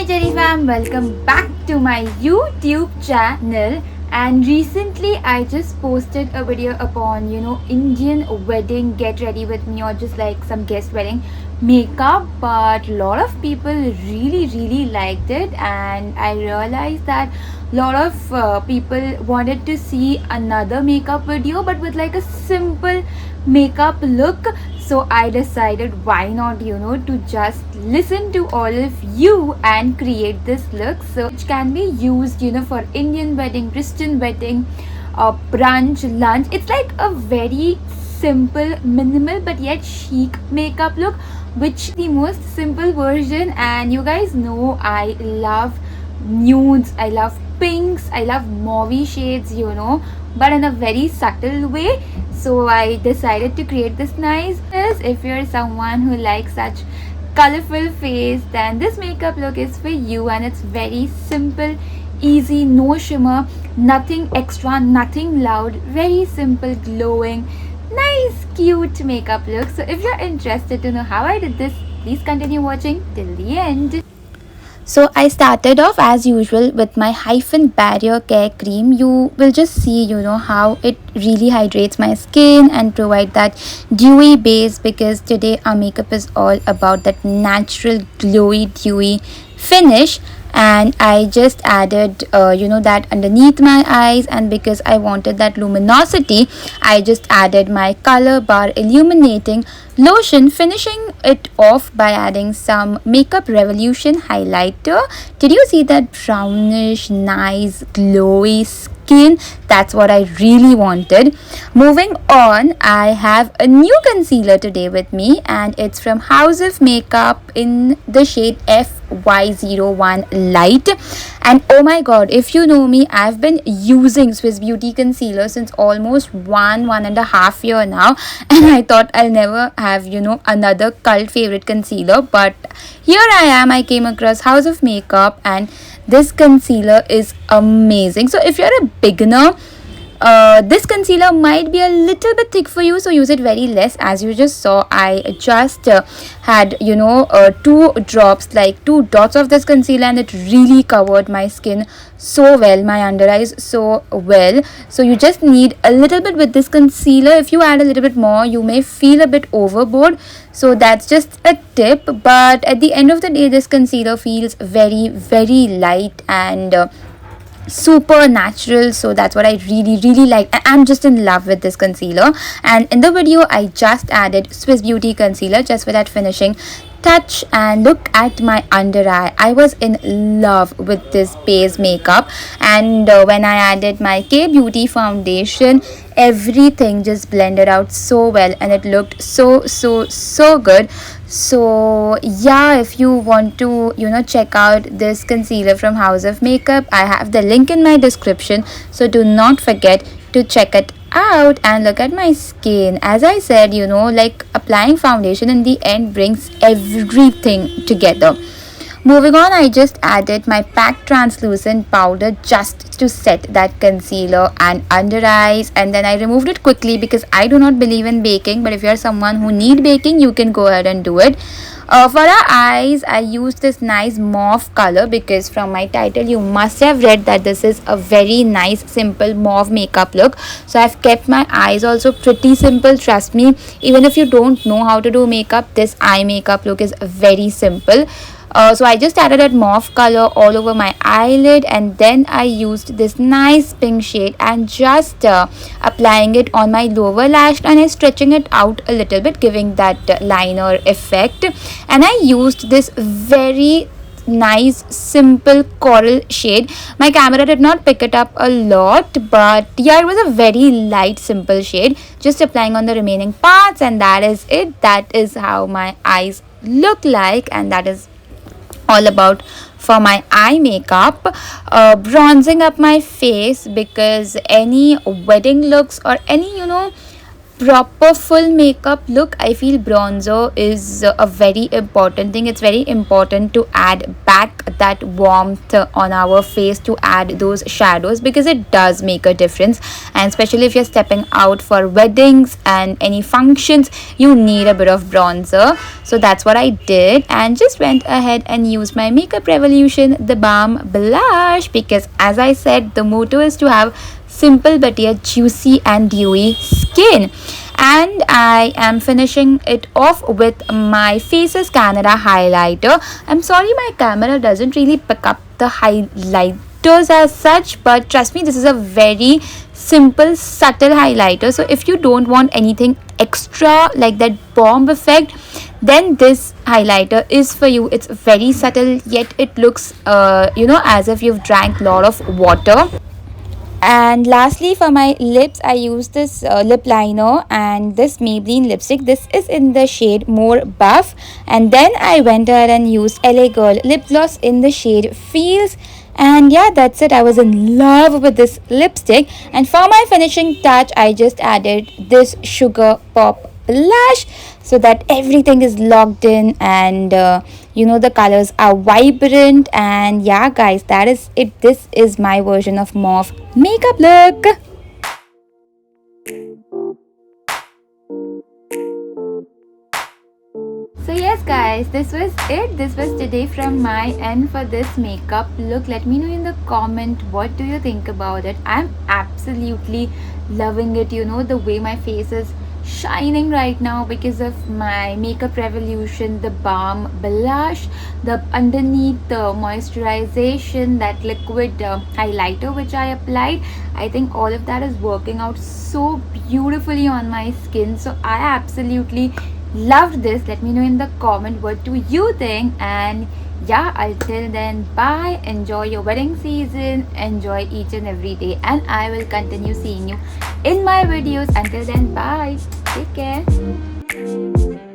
Hi Jerry fam, welcome back to my YouTube channel. And recently I just posted a video upon Indian wedding get ready with me, or just like some guest wedding makeup, but a lot of people really liked it, and I realized that a lot of people wanted to see another makeup video but with like a simple makeup look. So I decided, why not to just listen to all of you and create this look, so which can be used for Indian wedding, Christian wedding, brunch, lunch. It's like a very simple, minimal but yet chic makeup look, which is the most simple version. And you guys know I love nudes, I love pinks, I love mauvey shades, but in a very subtle way. So I decided to create this nice. If you're someone who likes such colorful face, then this makeup look is for you, and it's very simple, easy, no shimmer, nothing extra, nothing loud, very simple, glowing, nice, cute makeup look. So if you're interested to know how I did this, please continue watching till the end. So I started off as usual with my Hyphen Barrier Care Cream. You will just see how it really hydrates my skin and provide that dewy base, because today our makeup is all about that natural glowy dewy finish. And I just added that underneath my eyes, and because I wanted that luminosity, I just added my Color Bar Illuminating Lotion, finishing it off by adding some Makeup Revolution highlighter. Did you see that brownish, nice, glowy skin? That's what I really wanted. Moving on, I have a new concealer today with me, and it's from House of Makeup in the shade FY01 Light. And oh my god, if you know me, I've been using Swiss Beauty concealer since almost one and a half year now, and I thought I'll never have another cult favorite concealer, but here I am. I came across House of Makeup, and this concealer is amazing. So if you're a beginner, this concealer might be a little bit thick for you, so use it very less. As you just saw, I just had two drops, like two dots of this concealer, and it really covered my skin so well, my under eyes so well. So you just need a little bit with this concealer. If you add a little bit more, you may feel a bit overboard, so that's just a tip. But at the end of the day, this concealer feels very light and super natural, so that's what I really like. I'm just in love with this concealer. And in the video, I just added Swiss Beauty concealer just for that finishing touch. And look at my under eye. I was in love with this base makeup, and when I added my K Beauty foundation, everything just blended out so well, and it looked so good. So yeah, if you want to check out this concealer from House of Makeup, I have the link in my description, so do not forget to check it out. And look at my skin. As I said, like applying foundation in the end brings everything together. Moving on, I just added my PAC translucent powder just to set that concealer and under eyes, and then I removed it quickly because I do not believe in baking, but if you're someone who need baking, you can go ahead and do it. For our eyes, I used this nice mauve color, because from my title you must have read that this is a very nice simple mauve makeup look. So I've kept my eyes also pretty simple. Trust me, even if you don't know how to do makeup, this eye makeup look is very simple. So I just added that mauve color all over my eyelid, and then I used this nice pink shade and just applying it on my lower lash line and stretching it out a little bit, giving that liner effect. And I used this very nice simple coral shade. My camera did not pick it up a lot, but yeah, it was a very light simple shade, just applying on the remaining parts, and that is it. That is how my eyes look like, and that is all about for my eye makeup. Bronzing up my face, because any wedding looks or any proper full makeup look, I feel bronzer is a very important thing. It's very important to add back that warmth on our face, to add those shadows, because it does make a difference. And especially if you're stepping out for weddings and any functions, you need a bit of bronzer. So that's what I did, and just went ahead and used my Makeup Revolution The Balm Blush, because as I said, the motto is to have simple but yet juicy and dewy skin. And I am finishing it off with my Faces Canada highlighter. I'm sorry my camera doesn't really pick up the highlighters as such, but trust me, this is a very simple subtle highlighter. So if you don't want anything extra like that bomb effect, then this highlighter is for you. It's very subtle, yet it looks as if you've drank a lot of water. And lastly, for my lips, I use this lip liner and this Maybelline lipstick. This is in the shade More Buff. And then I went ahead and used LA Girl lip gloss in the shade Feels. And yeah, that's it. I was in love with this lipstick. And for my finishing touch, I just added this Sugar Pop blush, so that everything is locked in, and the colors are vibrant. And yeah guys, that is it. This is my version of mauve makeup look. So yes guys, this was it. This was today from my end for this makeup look. Let me know in the comment, what do you think about it? I'm absolutely loving it. The way my face is shining right now because of my Makeup Revolution The Balm Blush, the underneath the moisturization, that liquid highlighter which I applied. I think all of that is working out so beautifully on my skin. So I absolutely loved this. Let me know in the comment, what do you think? And yeah, until then, bye. Enjoy your wedding season, enjoy each and every day, and I will continue seeing you in my videos. Until then, bye, take care.